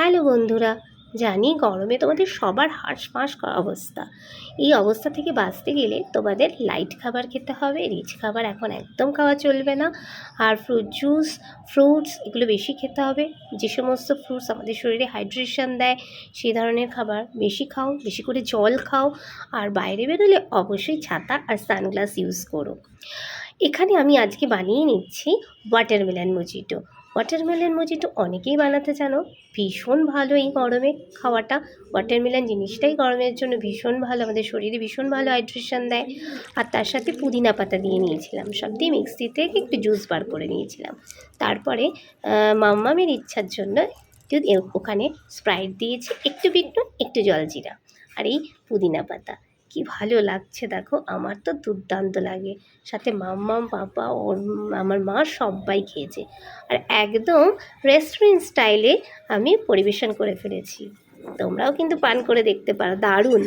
Hello বন্ধুরা, জানি গরমে তোমাদের সবার হাঁসফাঁস অবস্থা। এই অবস্থা থেকে বাঁচতে গেলে তোমাদের লাইট খাবার খেতে হবে, রিচ খাবার এখন একদম খাওয়া চলবে না। আর ফ্রুটস এগুলো বেশি খেতে হবে। যে সমস্ত ফ্রুটস আমাদের শরীরে হাইড্রেশন দেয় সেই ধরনের খাবার বেশি খাও, বেশি করে জল খাও। আর বাইরে বেরোলে অবশ্যই ছাতা আর সানগ্লাস ইউজ করো। এখানে আমি আজকে বানিয়ে নিচ্ছি ওয়াটারমেলন মজিটো। ওয়াটারমেলন মজিটো অনেকেই বানাতে জানো, ভীষণ ভালো এই গরমে খাওয়াটা। ওয়াটারমেলন জিনিসটাই গরমের জন্য ভীষণ ভালো, আমাদের শরীরে ভীষণ ভালো হাইড্রেশন দেয়। আর তার সাথে পুদিনা পাতা দিয়ে নিয়েছিলাম, সব দিয়ে মিক্সি থেকে একটু জুস বার করে নিয়েছিলাম। তারপরে মাম্মামের ইচ্ছার জন্য ওখানে স্প্রাইট দিয়েছি, একটু বিট নুন, একটু জলজিরা আর এই পুদিনা পাতা। কি ভালো লাগছে দেখো, আমার তো দুর্দান্ত লাগে। সাথে মাম্মাম, পাপা, আমার মা সবাই খেয়েছে। আর একদম রেস্টুরেন্ট স্টাইলে আমি পরিবেশন করে ফেলেছি। তোমরাও কিন্তু পান করে দেখতে পারো, দারুণ।